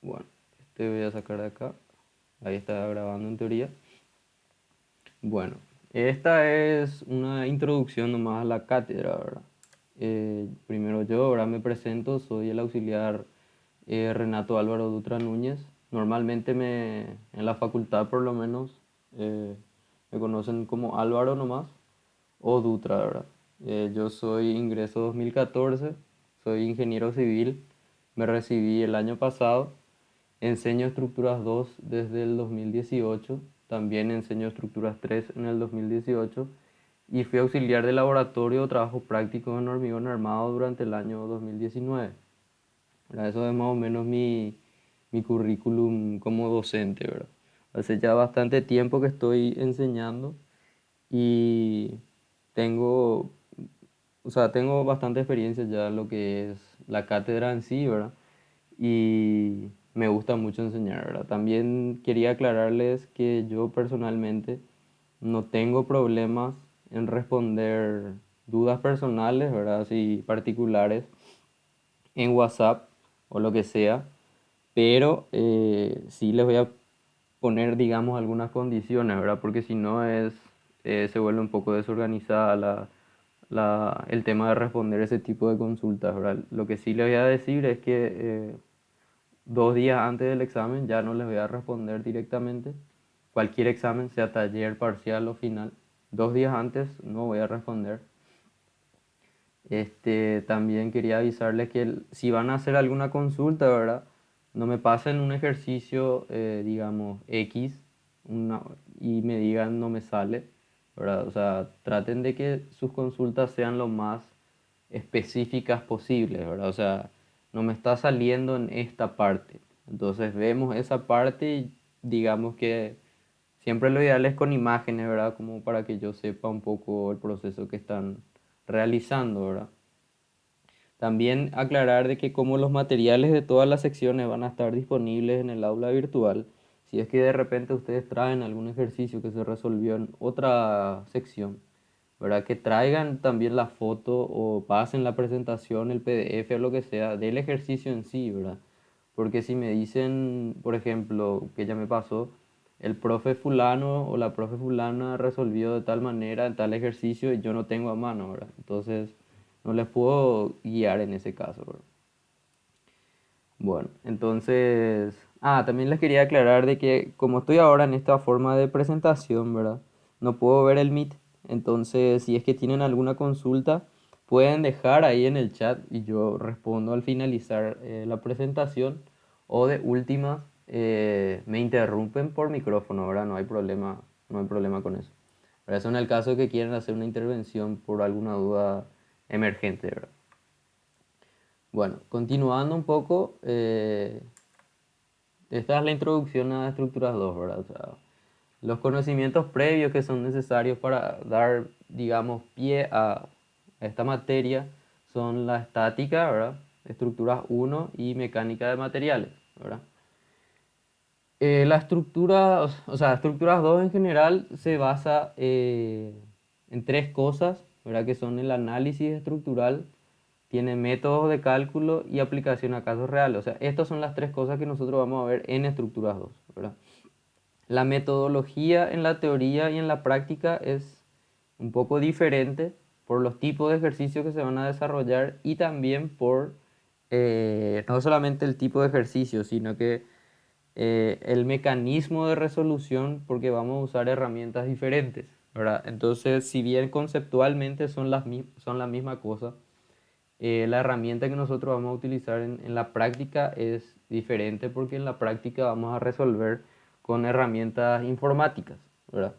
Bueno, este voy a sacar de acá. Ahí está grabando en teoría. Bueno, esta es una introducción nomás a la cátedra, ¿verdad? Primero yo, ahora me presento, soy el auxiliar Renato Álvaro Dutra Núñez. Normalmente en la facultad por lo menos me conocen como Álvaro nomás o Dutra, ¿verdad? Yo soy ingreso 2014, soy ingeniero civil, me recibí el año pasado. Enseño estructuras 2 desde el 2018, también enseño estructuras 3 en el 2018 y fui auxiliar de laboratorio o trabajo práctico en hormigón armado durante el año 2019. ¿Verdad? Eso es más o menos mi currículum como docente, ¿verdad? Hace ya bastante tiempo que estoy enseñando y tengo, tengo bastante experiencia ya en lo que es la cátedra en sí, ¿verdad? Y me gusta mucho enseñar, ¿verdad? También quería aclararles que yo personalmente no tengo problemas en responder dudas personales, ¿verdad? Así particulares en WhatsApp o lo que sea, pero sí les voy a poner, digamos, algunas condiciones, ¿verdad? Porque si no se vuelve un poco desorganizada el tema de responder ese tipo de consultas, ¿verdad? Lo que sí les voy a decir es que 2 días antes del examen ya no les voy a responder directamente. Cualquier examen, sea taller, parcial o final, 2 días antes no voy a responder. También quería avisarles que si van a hacer alguna consulta, ¿verdad? No me pasen un ejercicio, digamos, X una- y me digan no me sale, ¿verdad? O sea, traten de que sus consultas sean lo más específicas posibles, ¿verdad? O sea, no me está saliendo en esta parte. Entonces vemos esa parte y digamos que siempre lo ideal es con imágenes, ¿verdad? Como para que yo sepa un poco el proceso que están realizando, ¿verdad? También aclarar de que como los materiales de todas las secciones van a estar disponibles en el aula virtual, si es que de repente ustedes traen algún ejercicio que se resolvió en otra sección, ¿verdad? Que traigan también la foto o pasen la presentación, el PDF o lo que sea del ejercicio en sí, ¿verdad? Porque si me dicen, por ejemplo, que ya me pasó, el profe fulano o la profe fulana resolvió de tal manera en tal ejercicio y yo no tengo a mano, ¿verdad? Entonces no les puedo guiar en ese caso, ¿verdad? Bueno, entonces, también les quería aclarar de que como estoy ahora en esta forma de presentación, ¿verdad? No puedo ver el Meet, entonces si es que tienen alguna consulta, pueden dejar ahí en el chat y yo respondo al finalizar la presentación o de última me interrumpen por micrófono, ¿verdad? No hay problema, no hay problema con eso. Pero eso en el caso de que quieran hacer una intervención por alguna duda emergente, ¿verdad? Bueno, continuando un poco, esta es la introducción a estructuras 2, ¿verdad? O sea, los conocimientos previos que son necesarios para dar, digamos, pie a esta materia son la estática, ¿verdad? Estructuras 1 y mecánica de materiales, ¿verdad? La estructura, o sea, estructuras 2 en general se basa en tres cosas, ¿verdad? Que son el análisis estructural, tiene métodos de cálculo y aplicación a casos reales. O sea, estas son las tres cosas que nosotros vamos a ver en estructuras 2, ¿verdad? La metodología en la teoría y en la práctica es un poco diferente por los tipos de ejercicios que se van a desarrollar y también por no solamente el tipo de ejercicio, sino que el mecanismo de resolución porque vamos a usar herramientas diferentes, ¿verdad? Entonces, si bien conceptualmente son la misma cosa, la herramienta que nosotros vamos a utilizar en la práctica es diferente porque en la práctica vamos a resolver con herramientas informáticas, ¿verdad?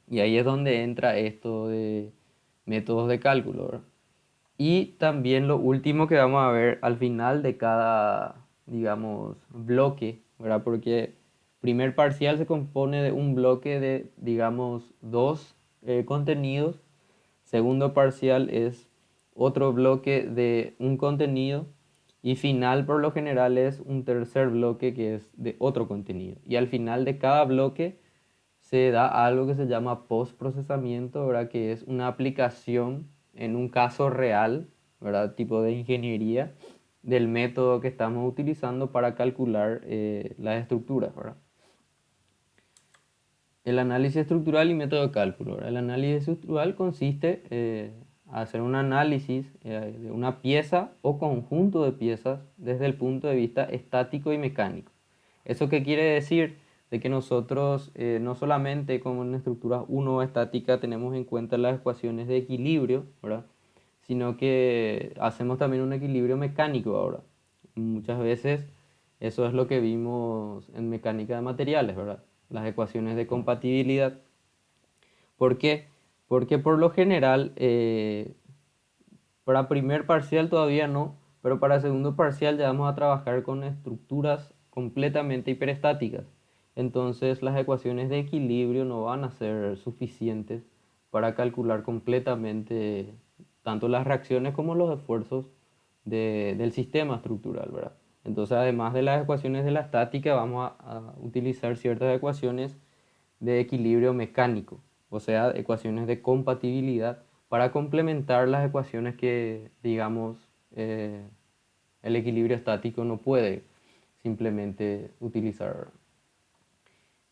Y ahí es donde entra esto de métodos de cálculo, ¿verdad? Y también lo último que vamos a ver al final de cada, digamos, bloque, ¿verdad? Porque primer parcial se compone de un bloque de, digamos, dos contenidos. Segundo parcial es otro bloque de un contenido. Y final, por lo general, es un tercer bloque que es de otro contenido. Y al final de cada bloque se da algo que se llama postprocesamiento, ¿verdad? Que es una aplicación en un caso real, ¿verdad? Tipo de ingeniería, del método que estamos utilizando para calcular las estructuras, ¿verdad? El análisis estructural y método de cálculo, ¿verdad? El análisis estructural consiste en hacer un análisis de una pieza o conjunto de piezas desde el punto de vista estático y mecánico. ¿Eso qué quiere decir? De que nosotros no solamente como en estructuras 1 estática tenemos en cuenta las ecuaciones de equilibrio, ¿verdad? Sino que hacemos también un equilibrio mecánico ahora. Muchas veces eso es lo que vimos en mecánica de materiales, ¿verdad? Las ecuaciones de compatibilidad. ¿Por qué? Porque por lo general, para primer parcial todavía no, pero para segundo parcial ya vamos a trabajar con estructuras completamente hiperestáticas. Entonces las ecuaciones de equilibrio no van a ser suficientes para calcular completamente tanto las reacciones como los esfuerzos del sistema estructural, ¿verdad? Entonces, además de las ecuaciones de la estática, vamos a utilizar ciertas ecuaciones de equilibrio mecánico, o sea, ecuaciones de compatibilidad para complementar las ecuaciones que, digamos, el equilibrio estático no puede simplemente utilizar.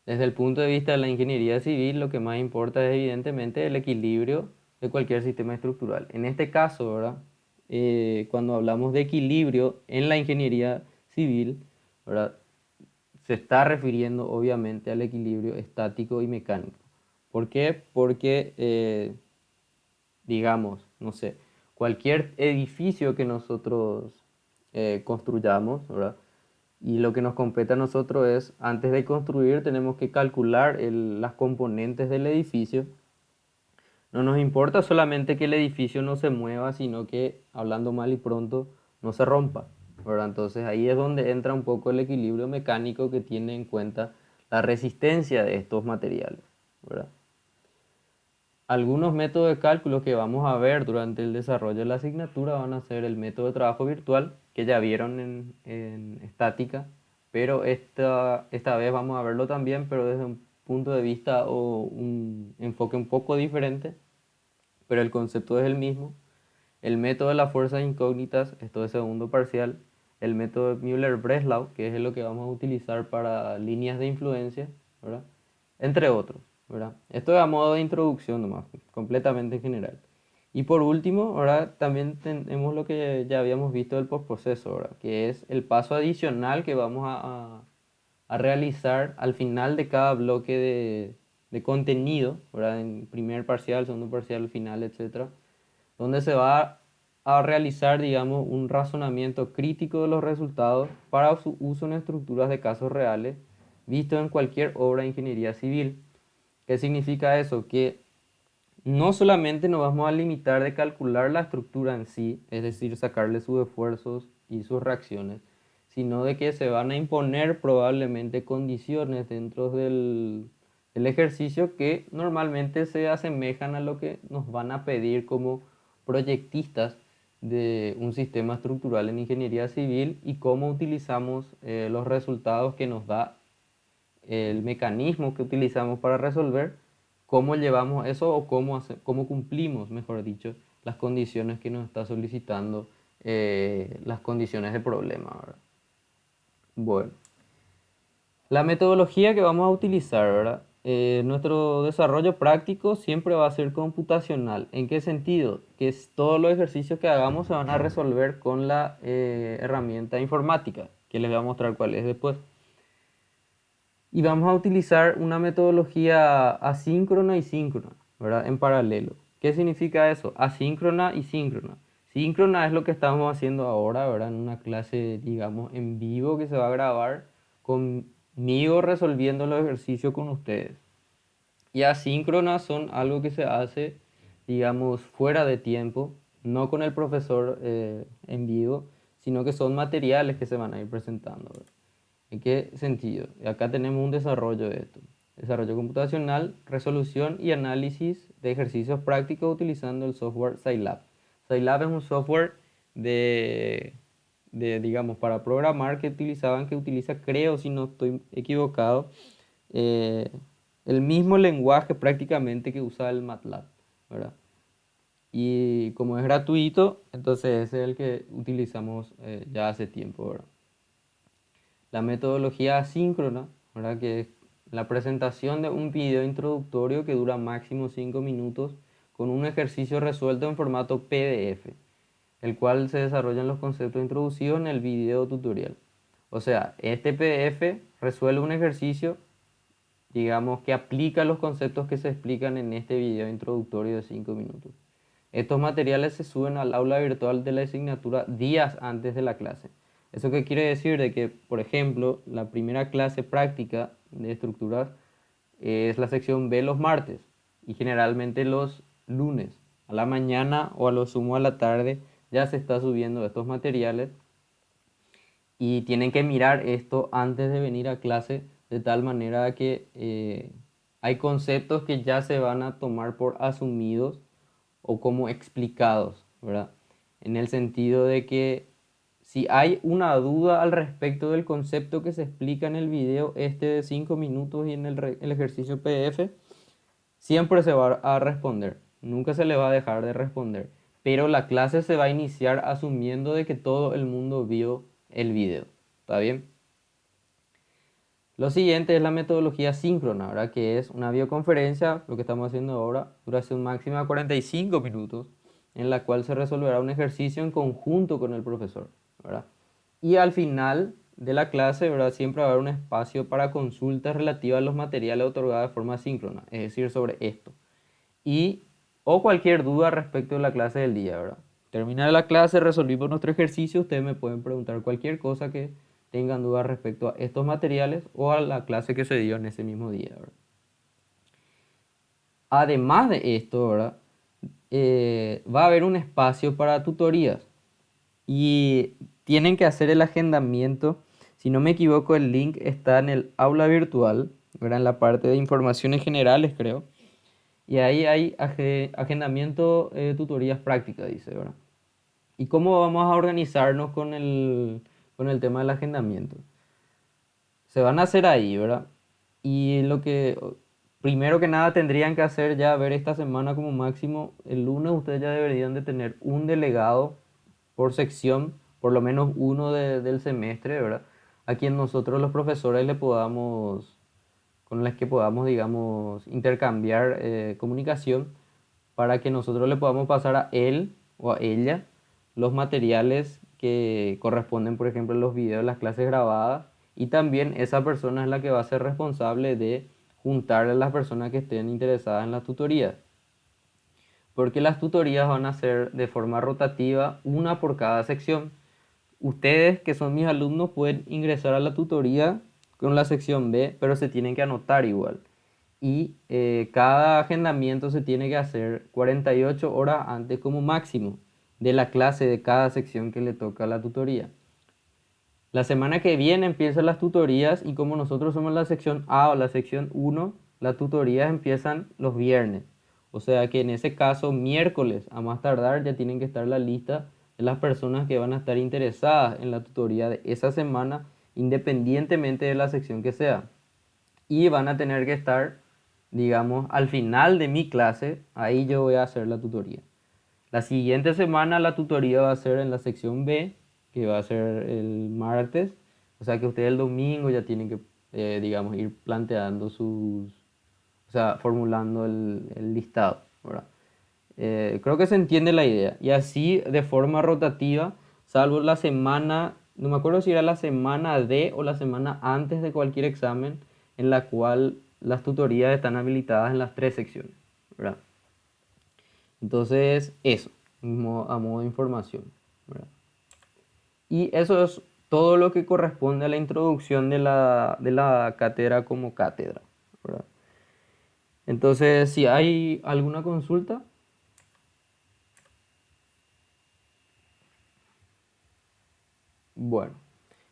Desde el punto de vista de la ingeniería civil, lo que más importa es evidentemente el equilibrio de cualquier sistema estructural. En este caso, ¿verdad? Cuando hablamos de equilibrio en la ingeniería civil, ¿verdad? Se está refiriendo obviamente al equilibrio estático y mecánico. ¿Por qué? Porque, digamos, no sé, cualquier edificio que nosotros construyamos, ¿verdad? Y lo que nos compete a nosotros es, antes de construir, tenemos que calcular las componentes del edificio. No nos importa solamente que el edificio no se mueva, sino que, hablando mal y pronto, no se rompa, ¿verdad? Entonces ahí es donde entra un poco el equilibrio mecánico que tiene en cuenta la resistencia de estos materiales, ¿verdad? Algunos métodos de cálculo que vamos a ver durante el desarrollo de la asignatura van a ser el método de trabajo virtual, que ya vieron en estática, pero esta vez vamos a verlo también, pero desde un punto de vista o un enfoque un poco diferente, pero el concepto es el mismo. El método de las fuerzas incógnitas, esto es segundo parcial. El método de Müller-Breslau, que es lo que vamos a utilizar para líneas de influencia, ¿verdad? Entre otros, ¿verdad? Esto es a modo de introducción nomás, completamente en general. Y por último, ahora también tenemos lo que ya habíamos visto del postproceso, ¿verdad? Que es el paso adicional que vamos a realizar al final de cada bloque de contenido, ¿verdad? En primer parcial, segundo parcial, final, etcétera, donde se va a realizar, digamos, un razonamiento crítico de los resultados para su uso en estructuras de casos reales, visto en cualquier obra de ingeniería civil. ¿Qué significa eso? Que no solamente nos vamos a limitar de calcular la estructura en sí, es decir, sacarle sus esfuerzos y sus reacciones, sino de que se van a imponer probablemente condiciones dentro del ejercicio que normalmente se asemejan a lo que nos van a pedir como proyectistas de un sistema estructural en ingeniería civil y cómo utilizamos los resultados que nos da el mecanismo que utilizamos para resolver, cómo llevamos eso o cómo cumplimos, mejor dicho, las condiciones que nos está solicitando las condiciones de problema, ¿verdad? Bueno, la metodología que vamos a utilizar, ¿verdad? Nuestro desarrollo práctico siempre va a ser computacional. ¿En qué sentido? Todos los ejercicios que hagamos se van a resolver con la herramienta informática, que les voy a mostrar cuál es después. Y vamos a utilizar una metodología asíncrona y síncrona, ¿verdad? En paralelo. ¿Qué significa eso? Asíncrona y síncrona. Síncrona es lo que estamos haciendo ahora, ¿verdad? En una clase, digamos, en vivo que se va a grabar conmigo resolviendo los ejercicios con ustedes. Y asíncronas son algo que se hace, digamos, fuera de tiempo, no con el profesor en vivo, sino que son materiales que se van a ir presentando, ¿verdad? ¿En qué sentido? Acá tenemos un desarrollo de esto. Desarrollo computacional, resolución y análisis de ejercicios prácticos utilizando el software Scilab. Scilab es un software de, digamos, para programar que utiliza, creo, si no estoy equivocado, eh, el mismo lenguaje prácticamente que usa el MATLAB, ¿verdad? Y como es gratuito, entonces ese es el que utilizamos ya hace tiempo, ¿verdad? La metodología asíncrona, ¿verdad? Que es la presentación de un video introductorio que dura máximo 5 minutos con un ejercicio resuelto en formato PDF, el cual se desarrollan los conceptos introducidos en el video tutorial. O sea, este PDF resuelve un ejercicio, digamos, que aplica los conceptos que se explican en este video introductorio de 5 minutos. Estos materiales se suben al aula virtual de la asignatura días antes de la clase. ¿Eso qué quiere decir? De que, por ejemplo, la primera clase práctica de estructuras es la sección B los martes y generalmente los lunes a la mañana o a lo sumo a la tarde ya se está subiendo estos materiales y tienen que mirar esto antes de venir a clase de tal manera que hay conceptos que ya se van a tomar por asumidos o como explicados, ¿verdad? En el sentido de que si hay una duda al respecto del concepto que se explica en el video este de 5 minutos y en el ejercicio PDF, siempre se va a responder, nunca se le va a dejar de responder, pero la clase se va a iniciar asumiendo de que todo el mundo vio el video, ¿está bien? Lo siguiente es la metodología síncrona, ¿verdad? Que es una videoconferencia, lo que estamos haciendo ahora, duración máxima de 45 minutos, en la cual se resolverá un ejercicio en conjunto con el profesor, ¿verdad? Y al final de la clase, ¿verdad? Siempre va a haber un espacio para consultas relativas a los materiales otorgados de forma síncrona, es decir, sobre esto. Y o cualquier duda respecto de la clase del día, ¿verdad? Termina la clase, resolvimos nuestro ejercicio, ustedes me pueden preguntar cualquier cosa que tengan dudas respecto a estos materiales o a la clase que se dio en ese mismo día, ¿verdad? Además de esto, ¿verdad? Va a haber un espacio para tutorías y tienen que hacer el agendamiento. Si no me equivoco, el link está en el aula virtual, ¿verdad? En la parte de informaciones generales, creo. Y ahí hay agendamiento, tutorías prácticas, dice, ¿verdad? ¿Y cómo vamos a organizarnos con el tema del agendamiento? Se van a hacer ahí, ¿verdad? Y lo que primero que nada tendrían que hacer ya, ver esta semana como máximo, el lunes ustedes ya deberían de tener un delegado por sección, por lo menos uno del semestre, ¿verdad? A quien nosotros los profesores le podamos, con las que podamos, digamos, intercambiar comunicación para que nosotros le podamos pasar a él o a ella los materiales que corresponden, por ejemplo, los videos, las clases grabadas, y también esa persona es la que va a ser responsable de juntar a las personas que estén interesadas en las tutorías. Porque las tutorías van a ser de forma rotativa, una por cada sección. Ustedes, que son mis alumnos, pueden ingresar a la tutoría con la sección B, pero se tienen que anotar igual. Y cada agendamiento se tiene que hacer 48 horas antes como máximo de la clase de cada sección que le toca a la tutoría. La semana que viene empiezan las tutorías y como nosotros somos la sección A o la sección 1, las tutorías empiezan los viernes. O sea que en ese caso, miércoles a más tardar, ya tienen que estar la lista de las personas que van a estar interesadas en la tutoría de esa semana, independientemente de la sección que sea. Y van a tener que estar, digamos, al final de mi clase, ahí yo voy a hacer la tutoría. La siguiente semana la tutoría va a ser en la sección B, que va a ser el martes. O sea que ustedes el domingo ya tienen que, digamos, ir planteando o sea, formulando el listado, ¿verdad? Creo que se entiende la idea. Y así de forma rotativa, salvo la semana, no me acuerdo si era la semana de o la semana antes de cualquier examen, en la cual las tutorías están habilitadas en las tres secciones, ¿verdad? Entonces, eso, a modo de información, ¿verdad? Y eso es todo lo que corresponde a la introducción de la cátedra como cátedra, ¿verdad? Entonces, si hay alguna consulta, bueno,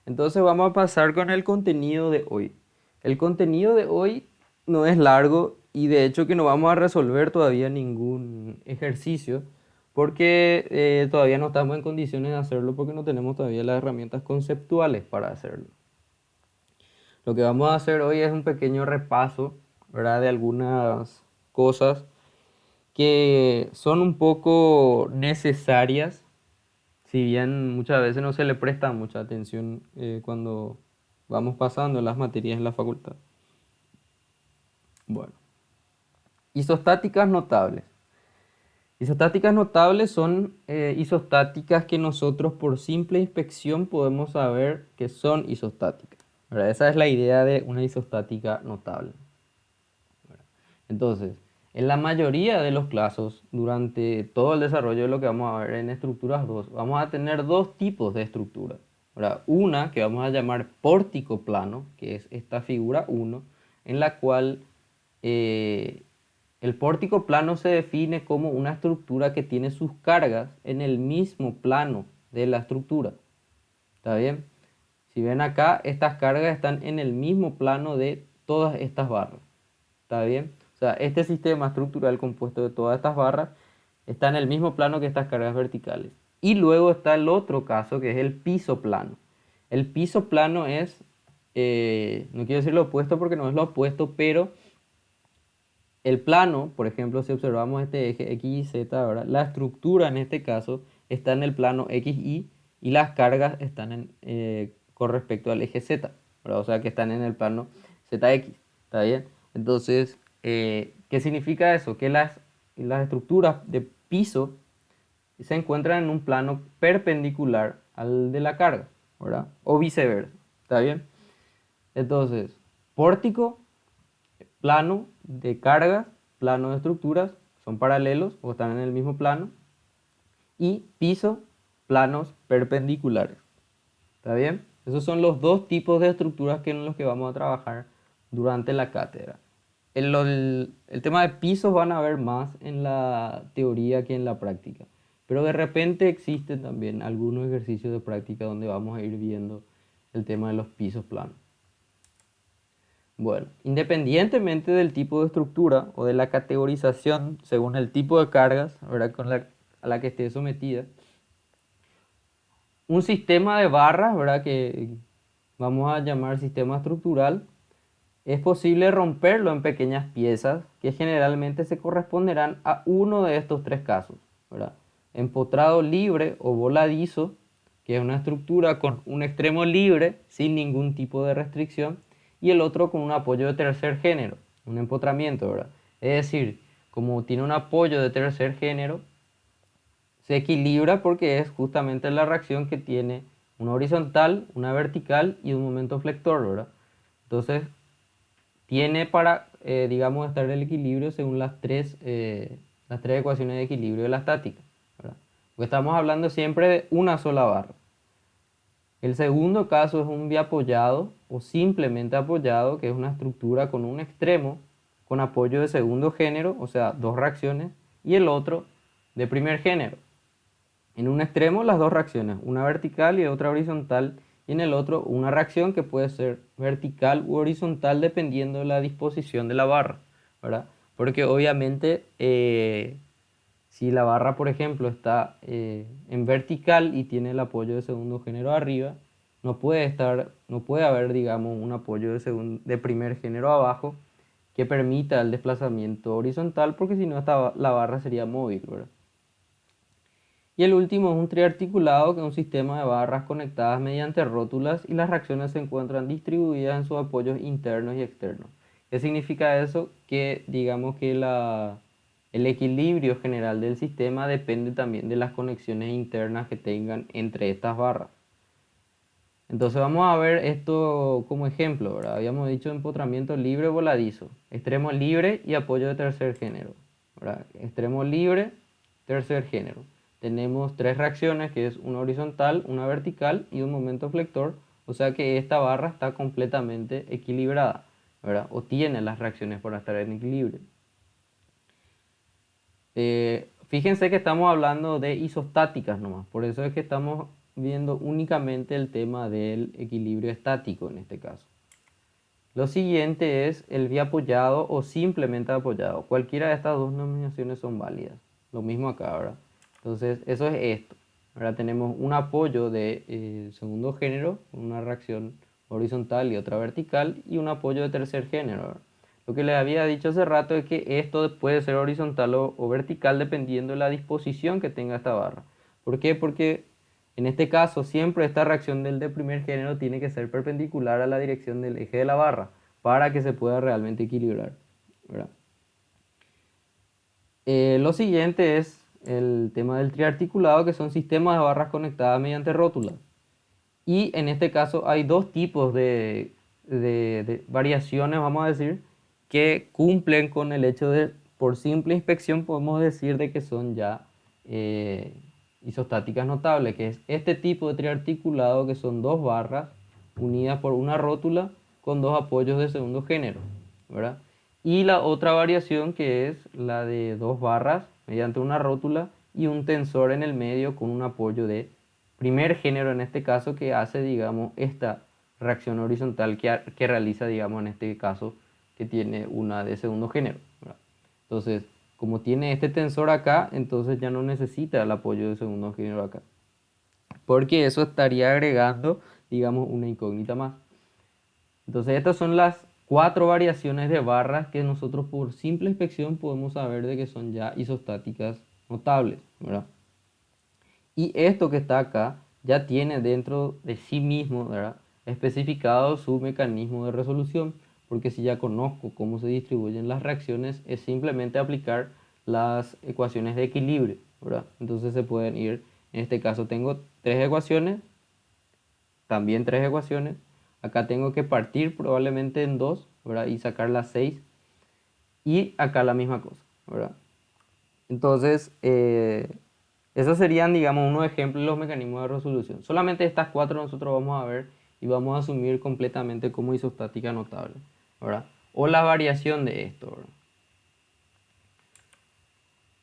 entonces vamos a pasar con el contenido de hoy. El contenido de hoy no es largo y de hecho que no vamos a resolver todavía ningún ejercicio porque todavía no estamos en condiciones de hacerlo porque no tenemos todavía las herramientas conceptuales para hacerlo. Lo que vamos a hacer hoy es un pequeño repaso, ¿verdad? De algunas cosas que son un poco necesarias, si bien muchas veces no se le presta mucha atención cuando vamos pasando las materias en la facultad. Bueno, isostáticas notables. Isostáticas notables son isostáticas que nosotros por simple inspección podemos saber que son isostáticas. ¿Verdad? Esa es la idea de una isostática notable. Entonces, en la mayoría de los casos, durante todo el desarrollo de lo que vamos a ver en estructuras 2, vamos a tener dos tipos de estructura. ¿Verdad? Una que vamos a llamar pórtico plano, que es esta figura 1, en la cual eh, el pórtico plano se define como una estructura que tiene sus cargas en el mismo plano de la estructura. ¿Está bien? Si ven acá, estas cargas están en el mismo plano de todas estas barras. ¿Está bien? O sea, este sistema estructural compuesto de todas estas barras está en el mismo plano que estas cargas verticales. Y luego está el otro caso que es el piso plano. El piso plano es, no quiero decir lo opuesto porque no es lo opuesto, pero el plano, por ejemplo, si observamos este eje X y Z, ¿verdad? La estructura en este caso está en el plano XY y las cargas están con respecto al eje Z, ¿verdad? O sea que están en el plano ZX, ¿está bien? Entonces, ¿qué significa eso? Que las estructuras de piso se encuentran en un plano perpendicular al de la carga, ¿verdad? O viceversa, ¿está bien? Entonces, pórtico, plano de cargas, plano de estructuras, son paralelos o están en el mismo plano. Y piso, planos perpendiculares. ¿Está bien? Esos son los dos tipos de estructuras en los que vamos a trabajar durante la cátedra. El tema de pisos van a ver más en la teoría que en la práctica. Pero de repente existen también algunos ejercicios de práctica donde vamos a ir viendo el tema de los pisos planos. Bueno, independientemente del tipo de estructura o de la categorización según el tipo de cargas, ¿verdad? A la que esté sometida, un sistema de barras, ¿verdad? Que vamos a llamar sistema estructural, es posible romperlo en pequeñas piezas que generalmente se corresponderán a uno de estos tres casos, ¿verdad? Empotrado libre o voladizo, que es una estructura con un extremo libre sin ningún tipo de restricción, y el otro con un apoyo de tercer género, un empotramiento, ¿verdad? Es decir, como tiene un apoyo de tercer género, se equilibra porque es justamente la reacción que tiene una horizontal, una vertical y un momento flector, ¿verdad? Entonces, tiene para, digamos, estar el equilibrio según las tres ecuaciones de equilibrio de la estática, ¿verdad? Porque estamos hablando siempre de una sola barra. El segundo caso es un biapoyado o simplemente apoyado, que es una estructura con un extremo con apoyo de segundo género, o sea, dos reacciones, y el otro de primer género. En un extremo las dos reacciones, una vertical y otra horizontal, y en el otro una reacción que puede ser vertical u horizontal dependiendo de la disposición de la barra, ¿verdad? Porque obviamente si la barra, por ejemplo, está en vertical y tiene el apoyo de segundo género arriba, no puede haber, digamos, un apoyo de primer género abajo que permita el desplazamiento horizontal, porque si no la barra sería móvil, ¿verdad? Y el último es un triarticulado, que es un sistema de barras conectadas mediante rótulas y las reacciones se encuentran distribuidas en sus apoyos internos y externos. ¿Qué significa eso? Que digamos que el equilibrio general del sistema depende también de las conexiones internas que tengan entre estas barras. Entonces vamos a ver esto como ejemplo, ¿verdad? Habíamos dicho empotramiento libre voladizo, extremo libre y apoyo de tercer género, ¿verdad? Extremo libre, tercer género. Tenemos tres reacciones, que es una horizontal, una vertical y un momento flector, o sea que esta barra está completamente equilibrada, ¿verdad? O tiene las reacciones para estar en equilibrio. Fíjense que estamos hablando de isostáticas nomás, por eso es que estamos viendo únicamente el tema del equilibrio estático en este caso. Lo siguiente es el biapoyado o simplemente apoyado. Cualquiera de estas dos denominaciones son válidas. Lo mismo acá, ¿verdad? Entonces, eso es esto. Ahora tenemos un apoyo de segundo género, una reacción horizontal y otra vertical, y un apoyo de tercer género, ¿verdad? Lo que les había dicho hace rato es que esto puede ser horizontal o vertical dependiendo de la disposición que tenga esta barra. ¿Por qué? Porque en este caso siempre esta reacción del de primer género tiene que ser perpendicular a la dirección del eje de la barra para que se pueda realmente equilibrar, ¿verdad? Lo siguiente es el tema del triarticulado, que son sistemas de barras conectadas mediante rótulas. Y en este caso hay dos tipos de variaciones, vamos a decir, que cumplen con el hecho de, por simple inspección, podemos decir de que son ya isostáticas notables, que es este tipo de triarticulado, que son dos barras unidas por una rótula con dos apoyos de segundo género, ¿verdad? Y la otra variación, que es la de dos barras mediante una rótula y un tensor en el medio con un apoyo de primer género, en este caso, que hace, digamos, esta reacción horizontal que realiza, digamos, en este caso, que tiene una de segundo género, ¿verdad? Entonces, como tiene este tensor acá, entonces ya no necesita el apoyo de segundo género acá, porque eso estaría agregando, digamos, una incógnita más. Entonces, estas son las 4 variaciones de barras que nosotros por simple inspección podemos saber de que son ya isostáticas notables, ¿verdad? Y esto que está acá ya tiene dentro de sí mismo, ¿verdad?, especificado su mecanismo de resolución, porque si ya conozco cómo se distribuyen las reacciones, es simplemente aplicar las ecuaciones de equilibrio, ¿verdad? Entonces se pueden ir, en este caso tengo 3 ecuaciones, también 3 ecuaciones, acá tengo que partir probablemente en 2, ¿verdad?, y sacar las 6, y acá la misma cosa, ¿verdad? Entonces, esos serían, digamos, unos ejemplos de los mecanismos de resolución. Solamente estas 4 nosotros vamos a ver y vamos a asumir completamente como isostática notable, ¿verdad? O la variación de esto, ¿verdad?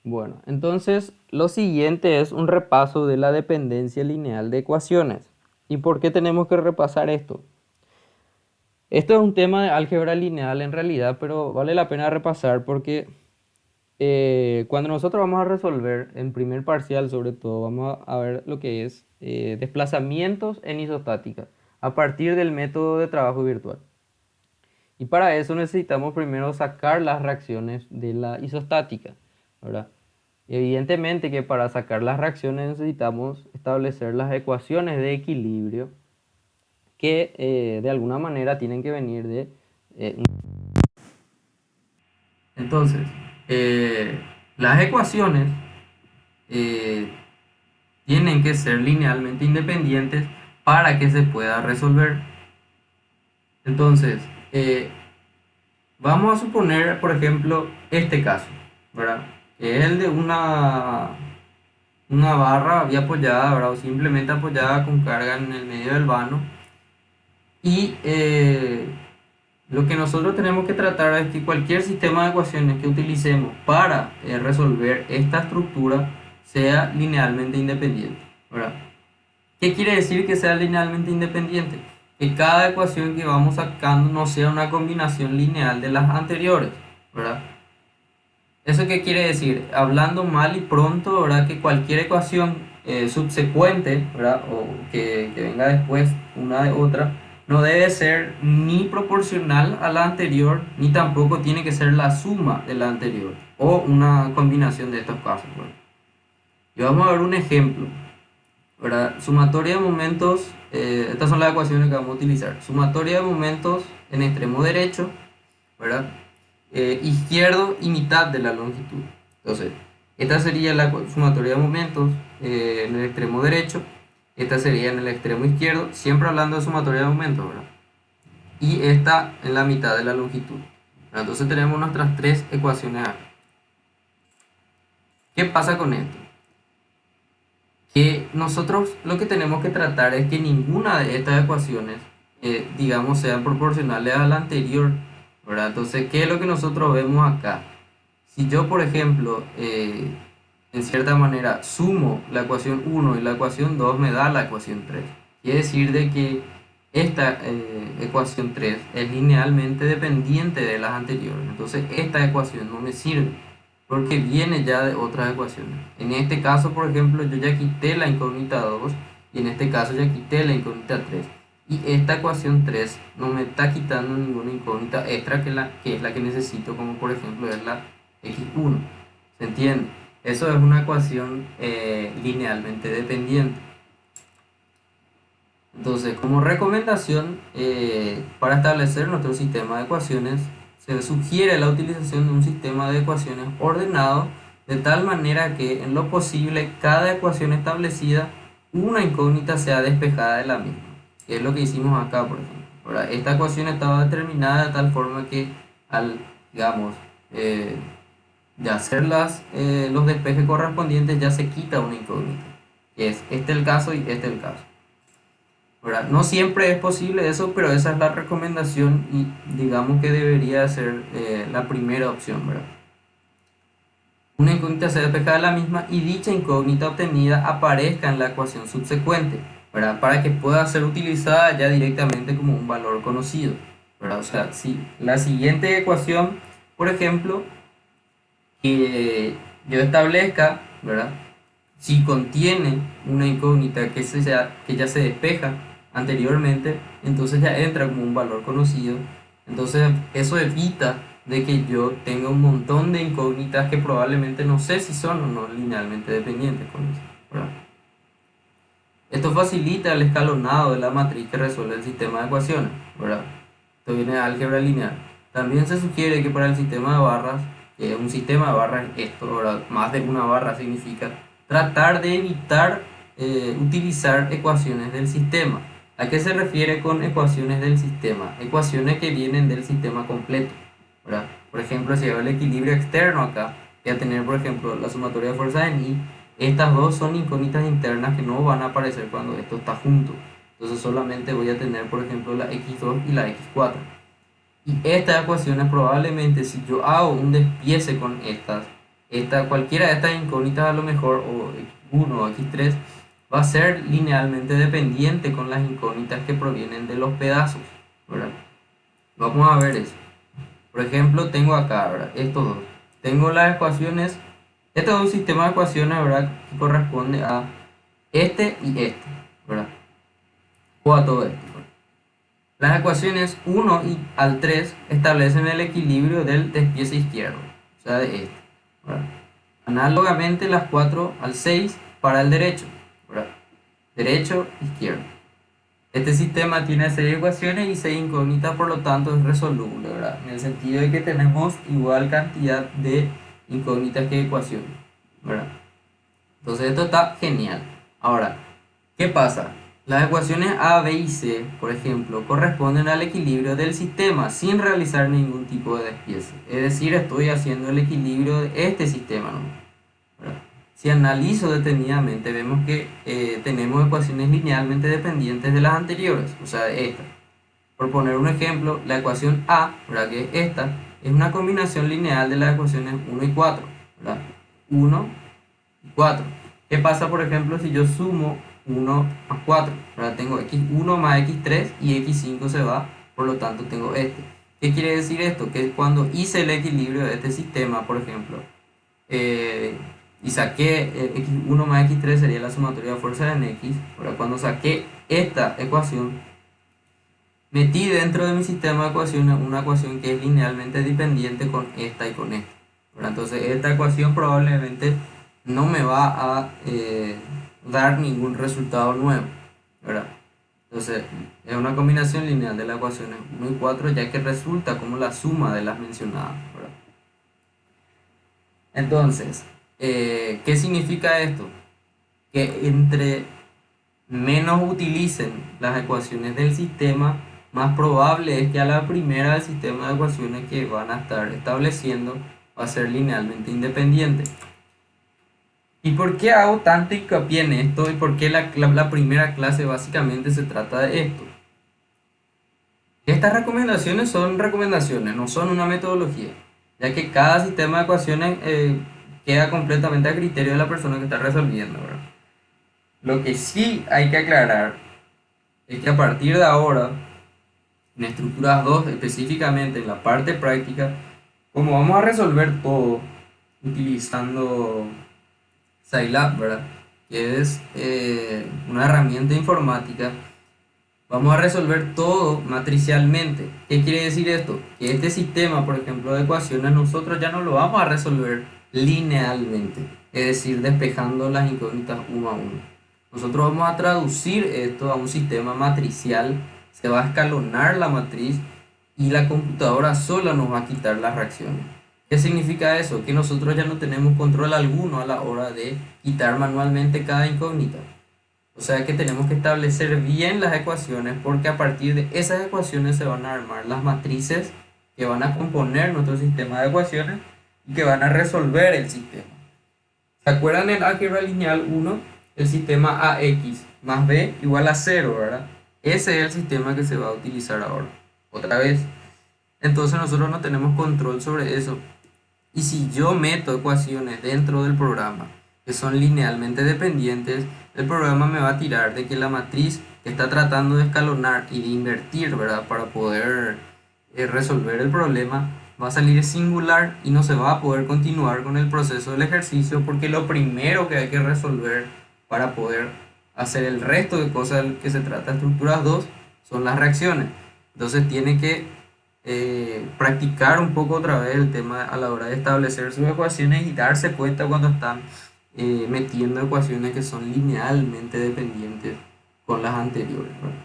Bueno, entonces lo siguiente es un repaso de la dependencia lineal de ecuaciones. ¿Y por qué tenemos que repasar esto? Esto es un tema de álgebra lineal en realidad, pero vale la pena repasar porque cuando nosotros vamos a resolver en primer parcial, sobre todo, vamos a ver lo que es desplazamientos en isostática a partir del método de trabajo virtual. Y para eso necesitamos primero sacar las reacciones de la isostática, ¿verdad? Evidentemente que para sacar las reacciones necesitamos establecer las ecuaciones de equilibrio que de alguna manera tienen que venir de... Entonces, las ecuaciones eh, tienen que ser linealmente independientes para que se pueda resolver. Entonces, vamos a suponer, por ejemplo, este caso, ¿verdad? Que es el de una barra bien apoyada, ¿verdad? O simplemente apoyada con carga en el medio del vano. Y lo que nosotros tenemos que tratar es que cualquier sistema de ecuaciones que utilicemos para resolver esta estructura sea linealmente independiente, ¿verdad? ¿Qué quiere decir que sea linealmente independiente? Que cada ecuación que vamos sacando no sea una combinación lineal de las anteriores, ¿verdad? ¿Eso qué quiere decir? Hablando mal y pronto, ¿verdad? Que cualquier ecuación subsecuente, ¿verdad?, o que venga después una de otra, no debe ser ni proporcional a la anterior, ni tampoco tiene que ser la suma de la anterior, o una combinación de estos casos, ¿verdad? Y vamos a ver un ejemplo, ¿verdad? Sumatoria de momentos, estas son las ecuaciones que vamos a utilizar. Sumatoria de momentos en extremo derecho, ¿verdad? Izquierdo y mitad de la longitud. Entonces, esta sería la sumatoria de momentos en el extremo derecho, esta sería en el extremo izquierdo, siempre hablando de sumatoria de momentos, ¿verdad? Y esta en la mitad de la longitud. Entonces tenemos nuestras 3 ecuaciones acá. ¿Qué pasa con esto? Que nosotros lo que tenemos que tratar es que ninguna de estas ecuaciones, digamos, sean proporcionales a la anterior, ¿verdad? Entonces, ¿qué es lo que nosotros vemos acá? Si yo, por ejemplo, en cierta manera sumo la ecuación 1 y la ecuación 2, me da la ecuación 3. Quiere decir de que esta ecuación 3 es linealmente dependiente de las anteriores. Entonces, esta ecuación no me sirve porque viene ya de otras ecuaciones. En este caso, por ejemplo, yo ya quité la incógnita 2 y en este caso ya quité la incógnita 3. y esta ecuación 3 no me está quitando ninguna incógnita extra que es la que necesito, como por ejemplo es la x1. ¿Se entiende? Eso es una ecuación linealmente dependiente. Entonces, como recomendación, para establecer nuestro sistema de ecuaciones, se sugiere la utilización de un sistema de ecuaciones ordenado de tal manera que, en lo posible, cada ecuación establecida, una incógnita sea despejada de la misma. Que es lo que hicimos acá, por ejemplo. Ahora, esta ecuación estaba determinada de tal forma que, al, digamos, de hacer los despejes correspondientes, ya se quita una incógnita. Que es este el caso y este el caso. ¿Verdad? No siempre es posible eso, pero esa es la recomendación y digamos que debería ser la primera opción, ¿verdad? Una incógnita se despeja de la misma y dicha incógnita obtenida aparezca en la ecuación subsecuente, ¿verdad? Para que pueda ser utilizada ya directamente como un valor conocido, ¿verdad? O sea, si la siguiente ecuación, por ejemplo, que yo establezca, ¿verdad? Si contiene una incógnita que ya se despeja anteriormente, entonces ya entra como un valor conocido. Entonces eso evita de que yo tenga un montón de incógnitas que probablemente no sé si son o no linealmente dependientes con eso, ¿verdad? Esto facilita el escalonado de la matriz que resuelve el sistema de ecuaciones, ¿verdad? Esto viene de álgebra lineal. También se sugiere que para el sistema de barras, que un sistema de barras es esto, ¿verdad? Más de una barra significa tratar de evitar utilizar ecuaciones del sistema. ¿A qué se refiere con ecuaciones del sistema? Ecuaciones que vienen del sistema completo, ¿verdad? Por ejemplo, si hago el equilibrio externo acá, voy a tener, por ejemplo, la sumatoria de fuerzas en I. Estas dos son incógnitas internas que no van a aparecer cuando esto está junto. Entonces solamente voy a tener, por ejemplo, la x2 y la x4. Y estas ecuaciones probablemente, si yo hago un despiece con cualquiera de estas incógnitas a lo mejor, o x1 o x3, va a ser linealmente dependiente con las incógnitas que provienen de los pedazos, ¿verdad? Vamos a ver eso. Por ejemplo, tengo acá, ¿verdad? Estos dos. Tengo las ecuaciones. Este es un sistema de ecuaciones, ¿verdad? Que corresponde a este y este, ¿verdad? O a todo esto, ¿verdad? Las ecuaciones 1 y al 3 establecen el equilibrio del despiece izquierdo, o sea, de este, ¿verdad? Análogamente, las 4 al 6 para el derecho, ¿verdad? Derecho, izquierdo. Este sistema tiene 6 ecuaciones y 6 incógnitas, por lo tanto es resoluble, ¿verdad? En el sentido de que tenemos igual cantidad de incógnitas que ecuaciones, ¿verdad? Entonces esto está genial. Ahora, ¿qué pasa? Las ecuaciones A, B y C, por ejemplo, corresponden al equilibrio del sistema sin realizar ningún tipo de despiece. Es decir, estoy haciendo el equilibrio de este sistema, ¿no? ¿Verdad? Si analizo detenidamente, vemos que tenemos ecuaciones linealmente dependientes de las anteriores, o sea, de esta. Por poner un ejemplo, la ecuación A, ¿verdad? Que es esta, es una combinación lineal de las ecuaciones 1 y 4, ¿verdad? 1 y 4. ¿Qué pasa, por ejemplo, si yo sumo 1 más 4? ¿Verdad? Tengo x1 más x3 y x5 se va, por lo tanto tengo este. ¿Qué quiere decir esto? Que cuando hice el equilibrio de este sistema, por ejemplo, y saqué x1 más x3 sería la sumatoria de fuerzas en x. Ahora, cuando saqué esta ecuación, metí dentro de mi sistema de ecuaciones una ecuación que es linealmente dependiente con esta y con esta. ¿Verdad? Entonces esta ecuación probablemente no me va a dar ningún resultado nuevo, ¿verdad? Entonces es una combinación lineal de las ecuaciones 1 y 4, ya que resulta como la suma de las mencionadas, ¿verdad? Entonces, ¿qué significa esto? Que entre menos utilicen las ecuaciones del sistema, más probable es que a la primera del sistema de ecuaciones que van a estar estableciendo va a ser linealmente independiente. ¿Y por qué hago tanto hincapié en esto? ¿Y por qué la primera clase básicamente se trata de esto? Estas recomendaciones son recomendaciones, no son una metodología, ya que cada sistema de ecuaciones queda completamente a criterio de la persona que está resolviendo, ¿verdad? Lo que sí hay que aclarar es que a partir de ahora, en estructuras 2 específicamente en la parte práctica, como vamos a resolver todo utilizando Scilab, ¿verdad? Que es una herramienta informática, Vamos a resolver todo matricialmente. ¿Qué quiere decir esto? Que este sistema, por ejemplo, de ecuaciones, nosotros ya no lo vamos a resolver linealmente, es decir, despejando las incógnitas uno a uno. Nosotros vamos a traducir esto a un sistema matricial, se va a escalonar la matriz y la computadora sola nos va a quitar las reacciones. ¿Qué significa eso? Que nosotros ya no tenemos control alguno a la hora de quitar manualmente cada incógnita. O sea que tenemos que establecer bien las ecuaciones porque a partir de esas ecuaciones se van a armar las matrices que van a componer nuestro sistema de ecuaciones y que van a resolver el sistema. ¿Se acuerdan en álgebra lineal 1? El sistema AX más B igual a 0, ¿verdad? Ese es el sistema que se va a utilizar ahora. Otra vez. Entonces nosotros no tenemos control sobre eso. Y si yo meto ecuaciones dentro del programa que son linealmente dependientes, el programa me va a tirar de que la matriz que está tratando de escalonar y de invertir, ¿verdad? Para poder resolver el problema, va a salir singular y no se va a poder continuar con el proceso del ejercicio porque lo primero que hay que resolver para poder hacer el resto de cosas que se trata de estructuras 2 son las reacciones. Entonces tiene que practicar un poco otra vez el tema a la hora de establecer sus ecuaciones y darse cuenta cuando están metiendo ecuaciones que son linealmente dependientes con las anteriores, ¿verdad?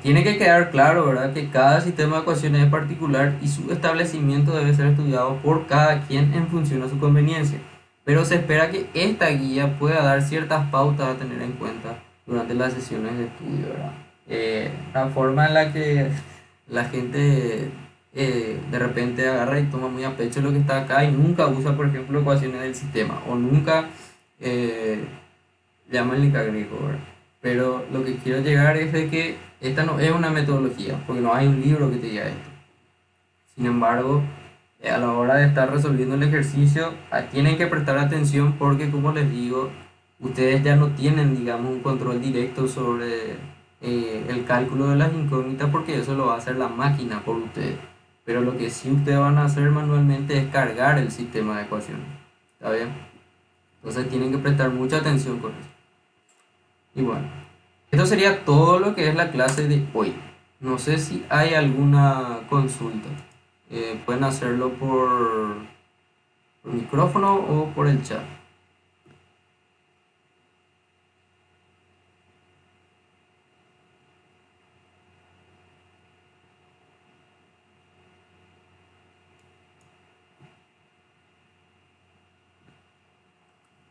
Tiene que quedar claro, ¿verdad?, que cada sistema de ecuaciones es particular y su establecimiento debe ser estudiado por cada quien en función a su conveniencia. Pero se espera que esta guía pueda dar ciertas pautas a tener en cuenta durante las sesiones de estudio, ¿verdad? La forma en la que la gente de repente agarra y toma muy a pecho lo que está acá y nunca usa, por ejemplo, ecuaciones del sistema o nunca eh, llama el griego, ¿verdad? Pero lo que quiero llegar es de que esta no es una metodología, porque no hay un libro que te diga esto. Sin embargo, a la hora de estar resolviendo el ejercicio, tienen que prestar atención porque, como les digo, ustedes ya no tienen, digamos, un control directo sobre el cálculo de las incógnitas porque eso lo va a hacer la máquina por ustedes. Pero lo que sí ustedes van a hacer manualmente es cargar el sistema de ecuaciones. ¿Está bien? Entonces tienen que prestar mucha atención con eso. Y bueno, esto sería todo lo que es la clase de hoy. No sé si hay alguna consulta. Pueden hacerlo por micrófono o por el chat.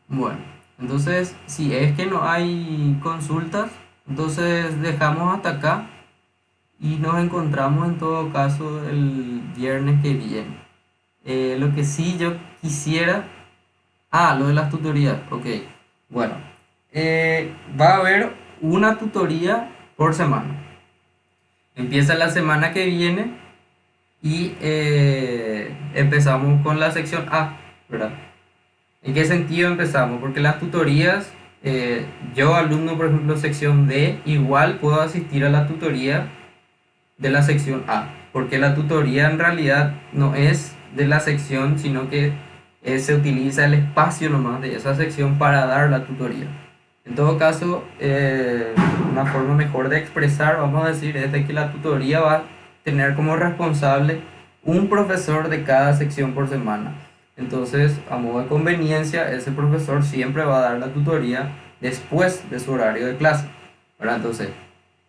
Bueno, entonces si es que no hay consultas, entonces dejamos hasta acá y nos encontramos en todo caso el viernes que viene. Lo que sí yo quisiera... Ah, lo de las tutorías, ok. Bueno, va a haber una tutoría por semana. Empieza la semana que viene y empezamos con la sección A, ¿verdad? ¿En qué sentido empezamos? Porque las tutorías, yo alumno, por ejemplo, sección D, igual puedo asistir a la tutoría de la sección A, porque la tutoría en realidad no es de la sección, sino que se utiliza el espacio nomás de esa sección para dar la tutoría. En todo caso, una forma mejor de expresar, vamos a decir, es de que la tutoría va a tener como responsable un profesor de cada sección por semana. Entonces, a modo de conveniencia, ese profesor siempre va a dar la tutoría después de su horario de clase, ¿verdad? Entonces,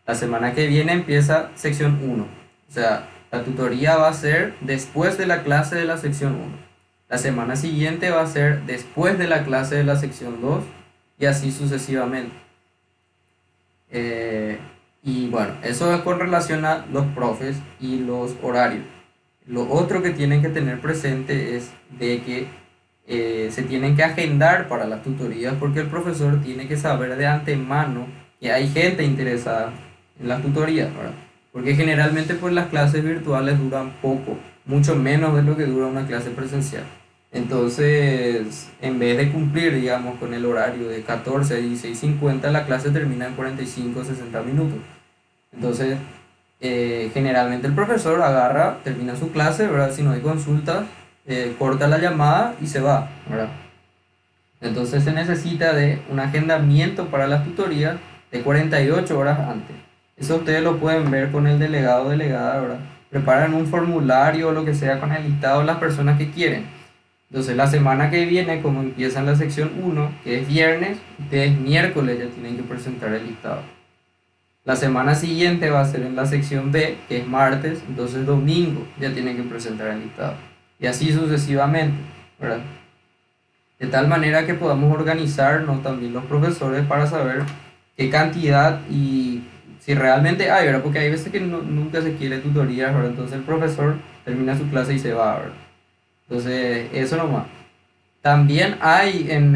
la semana que viene empieza sección 1. O sea, la tutoría va a ser después de la clase de la sección 1. La semana siguiente va a ser después de la clase de la sección 2 y así sucesivamente. Y bueno, eso es con relación a los profes y los horarios. Lo otro que tienen que tener presente es de que se tienen que agendar para las tutorías porque el profesor tiene que saber de antemano que hay gente interesada en las tutorías, ¿verdad? Porque generalmente pues las clases virtuales duran poco, mucho menos de lo que dura una clase presencial. Entonces, en vez de cumplir, digamos, con el horario de 14 a 16:50, la clase termina en 45 o 60 minutos. Entonces, generalmente el profesor agarra, termina su clase, ¿verdad? Si no hay consultas, corta la llamada y se va, ¿verdad? Entonces se necesita de un agendamiento para las tutorías de 48 horas antes. Eso ustedes lo pueden ver con el delegado o delegada, ¿verdad? Preparan un formulario o lo que sea con el listado de las personas que quieren. Entonces la semana que viene, como empieza en la sección 1, que es viernes, ustedes miércoles ya tienen que presentar el listado. La semana siguiente va a ser en la sección B, que es martes, entonces domingo ya tienen que presentar el listado. Y así sucesivamente, ¿verdad? De tal manera que podamos organizarnos también los profesores para saber qué cantidad y si realmente hay, ¿verdad? Porque hay veces que nunca se quiere tutorías, ¿verdad? Entonces el profesor termina su clase y se va, ¿verdad? Entonces, eso nomás. También hay en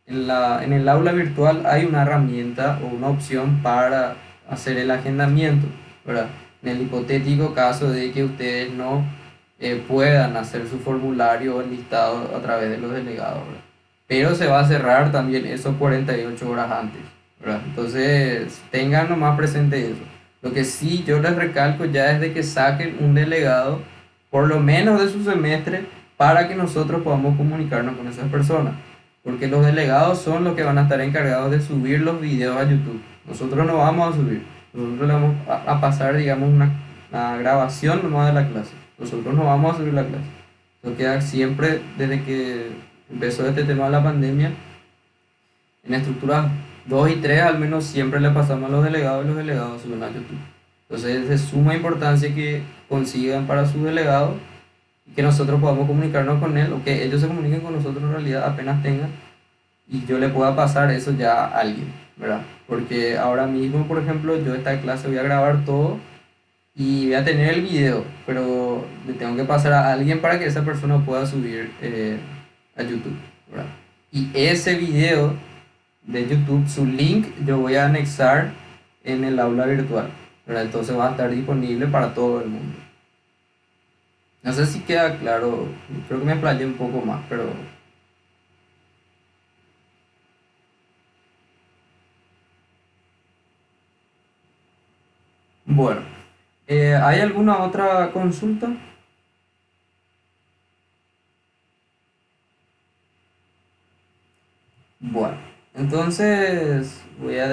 el aula virtual hay una herramienta o una opción para hacer el agendamiento, ¿verdad? En el hipotético caso de que ustedes no puedan hacer su formulario o listado a través de los delegados, ¿verdad? Pero se va a cerrar también esos 48 horas antes, ¿verdad? Entonces, tengan nomás presente eso. Lo que sí yo les recalco ya es de que saquen un delegado, por lo menos de su semestre, para que nosotros podamos comunicarnos con esas personas. Porque los delegados son los que van a estar encargados de subir los videos a YouTube. Nosotros no vamos a subir. Nosotros le vamos a pasar, digamos, una grabación nomás de la clase. Nosotros no vamos a subir la clase. Eso queda siempre desde que empezó este tema de la pandemia. En estructuras 2 y 3 al menos siempre le pasamos a los delegados y los delegados suben a YouTube. Entonces es de suma importancia que consigan para sus delegados y que nosotros podamos comunicarnos con él o que ellos se comuniquen con nosotros en realidad apenas tengan y yo le pueda pasar eso ya a alguien, ¿verdad? Porque ahora mismo, por ejemplo, yo esta clase voy a grabar todo y voy a tener el video, pero le tengo que pasar a alguien para que esa persona pueda subir a YouTube, ¿verdad? Y ese video de YouTube, su link, yo voy a anexar en el aula virtual, ¿verdad? Entonces va a estar disponible para todo el mundo. No sé si queda claro, creo que me explayé un poco más, pero bueno. ¿Hay alguna otra consulta? Bueno, entonces voy a